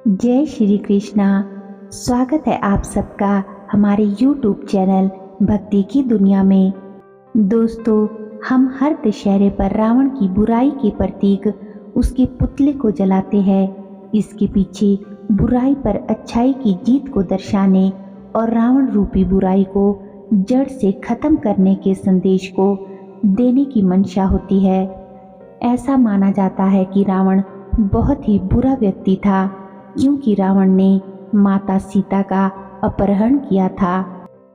जय श्री कृष्णा। स्वागत है आप सबका हमारे YouTube चैनल भक्ति की दुनिया में। दोस्तों, हम हर दशहरे पर रावण की बुराई के प्रतीक उसके पुतले को जलाते हैं। इसके पीछे बुराई पर अच्छाई की जीत को दर्शाने और रावण रूपी बुराई को जड़ से खत्म करने के संदेश को देने की मंशा होती है। ऐसा माना जाता है कि रावण बहुत ही बुरा व्यक्ति था, क्योंकि रावण ने माता सीता का अपहरण किया था।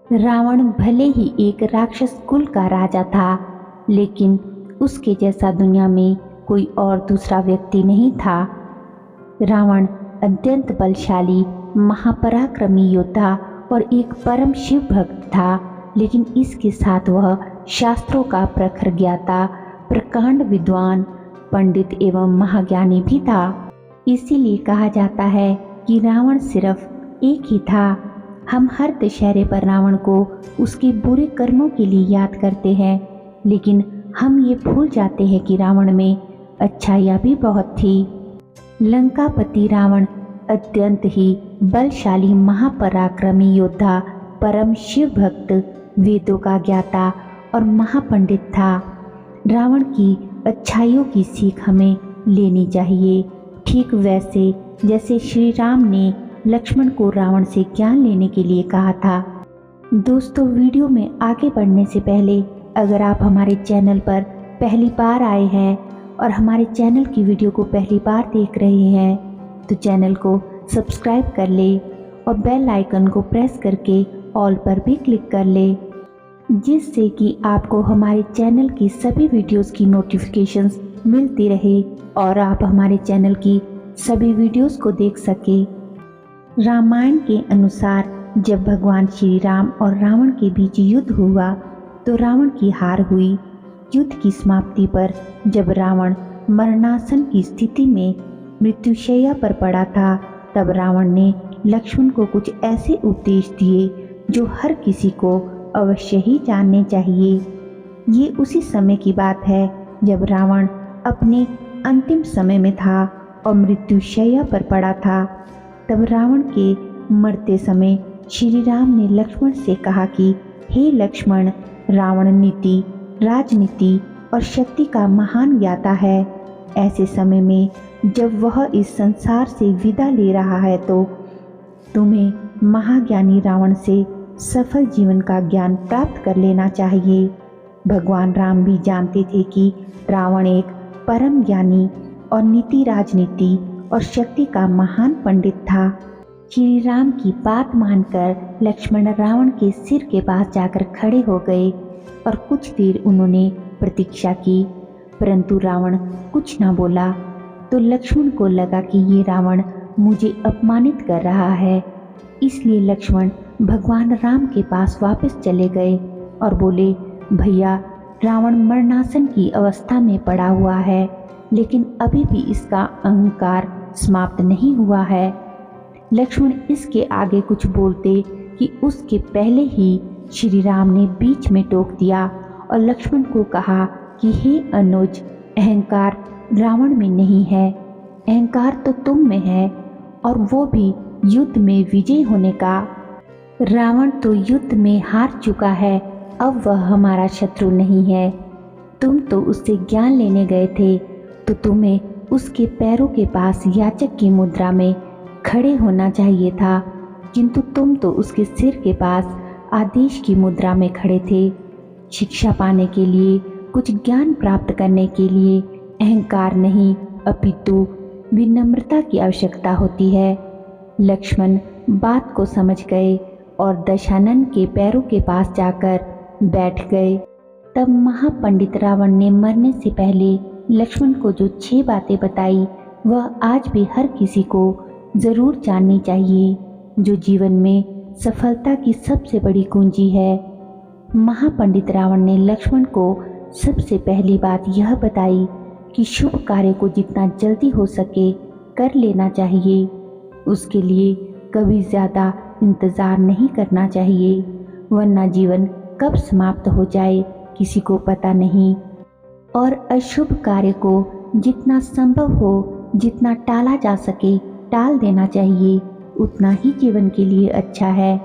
रावण भले ही एक राक्षस कुल का राजा था, लेकिन उसके जैसा दुनिया में कोई और दूसरा व्यक्ति नहीं था। रावण अत्यंत बलशाली, महापराक्रमी योद्धा और एक परम शिव भक्त था, लेकिन इसके साथ वह शास्त्रों का प्रखर ज्ञाता, प्रकांड विद्वान, पंडित एवं महाज्ञानी भी था। इसीलिए कहा जाता है कि रावण सिर्फ एक ही था। हम हर दशहरे पर रावण को उसके बुरे कर्मों के लिए याद करते हैं, लेकिन हम ये भूल जाते हैं कि रावण में अच्छाइयाँ भी बहुत थी। लंकापति रावण अत्यंत ही बलशाली, महापराक्रमी योद्धा, परम शिव भक्त, वेदों का ज्ञाता और महापंडित था। रावण की अच्छाइयों की सीख हमें लेनी चाहिए, ठीक वैसे जैसे श्री राम ने लक्ष्मण को रावण से ज्ञान लेने के लिए कहा था। दोस्तों, वीडियो में आगे बढ़ने से पहले अगर आप हमारे चैनल पर पहली बार आए हैं और हमारे चैनल की वीडियो को पहली बार देख रहे हैं, तो चैनल को सब्सक्राइब कर ले और बेल आइकन को प्रेस करके ऑल पर भी क्लिक कर ले, जिससे कि आपको हमारे चैनल की सभी वीडियोस की नोटिफिकेशंस मिलती रहे और आप हमारे चैनल की सभी वीडियोस को देख सके। रामायण के अनुसार जब भगवान श्री राम और रावण के बीच युद्ध हुआ तो रावण की हार हुई। युद्ध की समाप्ति पर जब रावण मरणासन की स्थिति में मृत्युशैया पर पड़ा था, तब रावण ने लक्ष्मण को कुछ ऐसे उपदेश दिए जो हर किसी को अवश्य ही जानने चाहिए। ये उसी समय की बात है जब रावण अपने अंतिम समय में था और मृत्युशैया पर पड़ा था। तब रावण के मरते समय श्री राम ने लक्ष्मण से कहा कि हे लक्ष्मण, रावण नीति, राजनीति और शक्ति का महान ज्ञाता है। ऐसे समय में जब वह इस संसार से विदा ले रहा है तो तुम्हें महाज्ञानी रावण से सफल जीवन का ज्ञान प्राप्त कर लेना चाहिए। भगवान राम भी जानते थे कि रावण एक परम ज्ञानी और नीति, राजनीति और शक्ति का महान पंडित था। श्री राम की बात मानकर लक्ष्मण रावण के सिर के पास जाकर खड़े हो गए और कुछ देर उन्होंने प्रतीक्षा की, परंतु रावण कुछ न बोला। तो लक्ष्मण को लगा कि ये रावण मुझे अपमानित कर रहा है, इसलिए लक्ष्मण भगवान राम के पास वापस चले गए और बोले, भैया, रावण मरणासन की अवस्था में पड़ा हुआ है, लेकिन अभी भी इसका अहंकार समाप्त नहीं हुआ है। लक्ष्मण इसके आगे कुछ बोलते कि उसके पहले ही श्री राम ने बीच में टोक दिया और लक्ष्मण को कहा कि हे अनुज, अहंकार रावण में नहीं है, अहंकार तो तुम में है, और वो भी युद्ध में विजय होने का। रावण तो युद्ध में हार चुका है, अब वह हमारा शत्रु नहीं है। तुम तो उससे ज्ञान लेने गए थे, तो तुम्हें उसके पैरों के पास याचक की मुद्रा में खड़े होना चाहिए था, किंतु तुम तो उसके सिर के पास आदेश की मुद्रा में खड़े थे। शिक्षा पाने के लिए, कुछ ज्ञान प्राप्त करने के लिए अहंकार नहीं, अपितु विनम्रता की आवश्यकता होती है। लक्ष्मण बात को समझ गए और दशानन के पैरों के पास जाकर बैठ गए। तब महापंडित रावण ने मरने से पहले लक्ष्मण को जो 6 बातें बताई, वह आज भी हर किसी को जरूर जाननी चाहिए, जो जीवन में सफलता की सबसे बड़ी कुंजी है। महापंडित रावण ने लक्ष्मण को सबसे पहली बात यह बताई कि शुभ कार्य को जितना जल्दी हो सके कर लेना चाहिए। उसके लिए कभी ज़्यादा इंतज़ार नहीं करना चाहिए, वरना जीवन कब समाप्त हो जाए किसी को पता नहीं। और अशुभ कार्य को जितना संभव हो, जितना टाला जा सके टाल देना चाहिए उतना ही जीवन के लिए अच्छा है।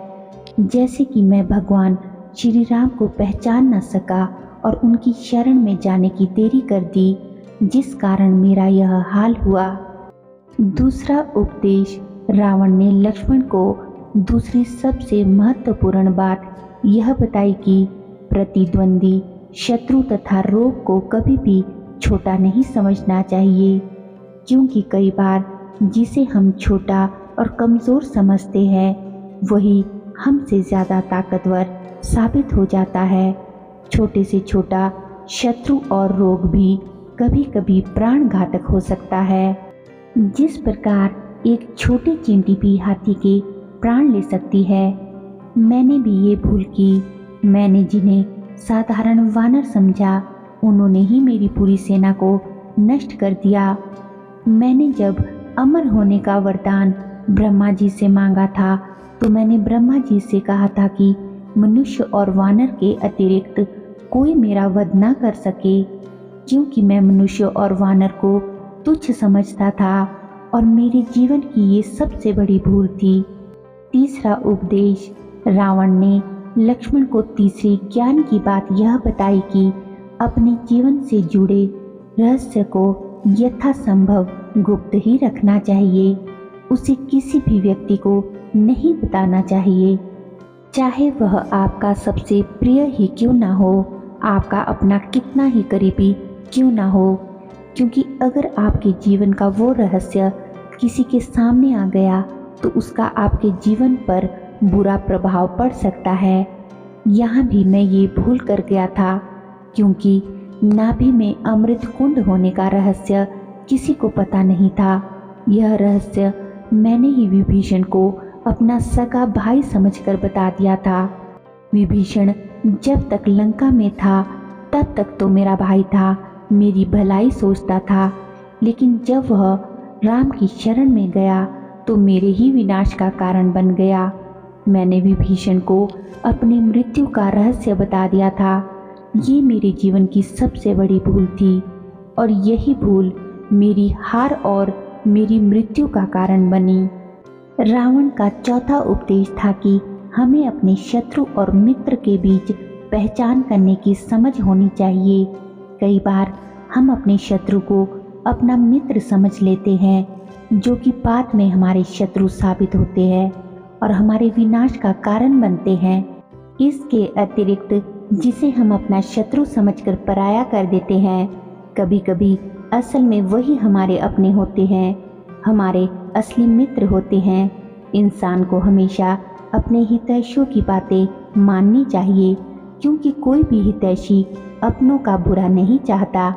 जैसे कि मैं भगवान श्री राम को पहचान न सका और उनकी शरण में जाने की देरी कर दी, जिस कारण मेरा यह हाल हुआ। दूसरा उपदेश, रावण ने लक्ष्मण को दूसरी सबसे महत्वपूर्ण बात यह बताई कि प्रतिद्वंदी, शत्रु तथा रोग को कभी भी छोटा नहीं समझना चाहिए, क्योंकि कई बार जिसे हम छोटा और कमज़ोर समझते हैं वही हमसे ज़्यादा ताकतवर साबित हो जाता है। छोटे से छोटा शत्रु और रोग भी कभी कभी प्राण घातक हो सकता है। जिस प्रकार एक छोटी चींटी भी हाथी के प्राण ले सकती है, मैंने भी ये भूल की। मैंने जिन्हें साधारण वानर समझा, उन्होंने ही मेरी पूरी सेना को नष्ट कर दिया। मैंने जब अमर होने का वरदान ब्रह्मा जी से मांगा था, तो मैंने ब्रह्मा जी से कहा था कि मनुष्य और वानर के अतिरिक्त कोई मेरा वध न कर सके, क्योंकि मैं मनुष्य और वानर को तुच्छ समझता था और मेरे जीवन की ये सबसे बड़ी भूल थी। तीसरा उपदेश, रावण ने लक्ष्मण को तीसरी ज्ञान की बात यह बताई कि अपने जीवन से जुड़े रहस्य को यथासंभव गुप्त ही रखना चाहिए। उसे किसी भी व्यक्ति को नहीं बताना चाहिए, चाहे वह आपका सबसे प्रिय ही क्यों ना हो, आपका अपना कितना ही करीबी क्यों ना हो, क्योंकि अगर आपके जीवन का वो रहस्य किसी के सामने आ गया तो उसका आपके जीवन पर बुरा प्रभाव पड़ सकता है। यहाँ भी मैं ये भूल कर गया था, क्योंकि नाभि में अमृत कुंड होने का रहस्य किसी को पता नहीं था। यह रहस्य मैंने ही विभीषण को अपना सगा भाई समझकर बता दिया था। विभीषण जब तक लंका में था तब तक तो मेरा भाई था, मेरी भलाई सोचता था, लेकिन जब वह राम की शरण में गया तो मेरे ही विनाश का कारण बन गया। मैंने विभीषण को अपनी मृत्यु का रहस्य बता दिया था। ये मेरे जीवन की सबसे बड़ी भूल थी और यही भूल मेरी हार और मेरी मृत्यु का कारण बनी। रावण का चौथा उपदेश था कि हमें अपने शत्रु और मित्र के बीच पहचान करने की समझ होनी चाहिए। कई बार हम अपने शत्रु को अपना मित्र समझ लेते हैं, जो कि बाद में हमारे शत्रु साबित होते हैं और हमारे विनाश का कारण बनते हैं। इसके अतिरिक्त जिसे हम अपना शत्रु समझकर पराया कर देते हैं, कभी कभी असल में वही हमारे अपने होते हैं, हमारे असली मित्र होते हैं। इंसान को हमेशा अपने हितैषियों की बातें माननी चाहिए, क्योंकि कोई भी हितैषी अपनों का बुरा नहीं चाहता।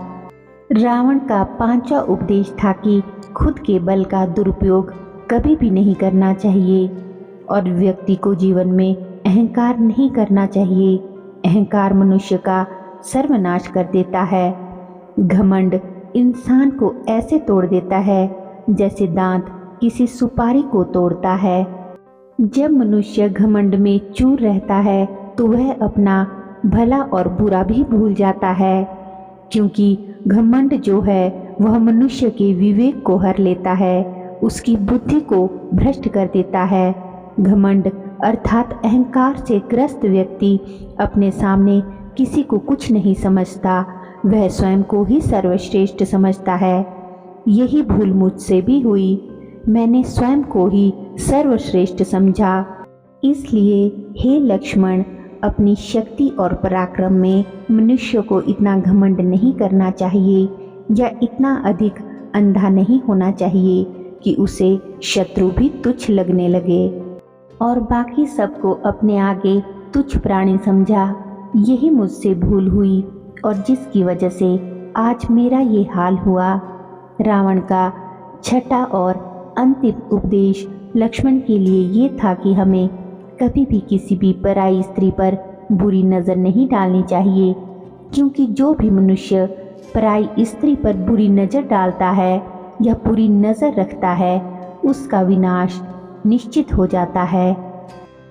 रावण का पांचवा उपदेश था कि खुद के बल का दुरुपयोग कभी भी नहीं करना चाहिए और व्यक्ति को जीवन में अहंकार नहीं करना चाहिए। अहंकार मनुष्य का सर्वनाश कर देता है। घमंड इंसान को ऐसे तोड़ देता है जैसे दांत किसी सुपारी को तोड़ता है। जब मनुष्य घमंड में चूर रहता है तो वह अपना भला और बुरा भी भूल जाता है, क्योंकि घमंड जो है वह मनुष्य के विवेक को हर लेता है, उसकी बुद्धि को भ्रष्ट कर देता है। घमंड अर्थात अहंकार से ग्रस्त व्यक्ति अपने सामने किसी को कुछ नहीं समझता, वह स्वयं को ही सर्वश्रेष्ठ समझता है। यही भूल मुझसे भी हुई, मैंने स्वयं को ही सर्वश्रेष्ठ समझा। इसलिए हे लक्ष्मण, अपनी शक्ति और पराक्रम में मनुष्य को इतना घमंड नहीं करना चाहिए या इतना अधिक अंधा नहीं होना चाहिए कि उसे शत्रु भी तुच्छ लगने लगे और बाकी सबको अपने आगे तुच्छ प्राणी समझा। यही मुझसे भूल हुई और जिसकी वजह से आज मेरा ये हाल हुआ। रावण का छठा और अंतिम उपदेश लक्ष्मण के लिए ये था कि हमें कभी भी किसी भी पराई स्त्री पर बुरी नज़र नहीं डालनी चाहिए, क्योंकि जो भी मनुष्य पराई स्त्री पर बुरी नज़र डालता है या बुरी नज़र रखता है, उसका विनाश निश्चित हो जाता है।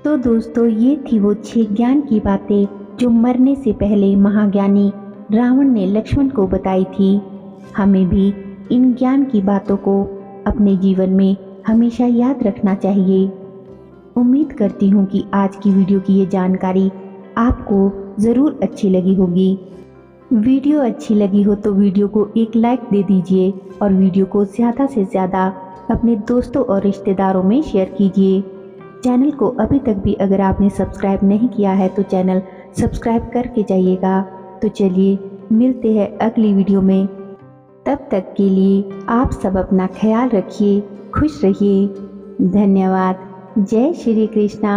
तो दोस्तों, ये थी वो 6 ज्ञान की बातें जो मरने से पहले महाज्ञानी रावण ने लक्ष्मण को बताई थी। हमें भी इन ज्ञान की बातों को अपने जीवन में हमेशा याद रखना चाहिए। उम्मीद करती हूँ कि आज की वीडियो की ये जानकारी आपको ज़रूर अच्छी लगी होगी। वीडियो अच्छी लगी हो तो वीडियो को एक लाइक दे दीजिए और वीडियो को ज़्यादा से ज़्यादा अपने दोस्तों और रिश्तेदारों में शेयर कीजिए। चैनल को अभी तक भी अगर आपने सब्सक्राइब नहीं किया है तो चैनल सब्सक्राइब करके जाइएगा। तो चलिए मिलते हैं अगली वीडियो में। तब तक के लिए आप सब अपना ख्याल रखिए, खुश रहिए। धन्यवाद। जय श्री कृष्णा।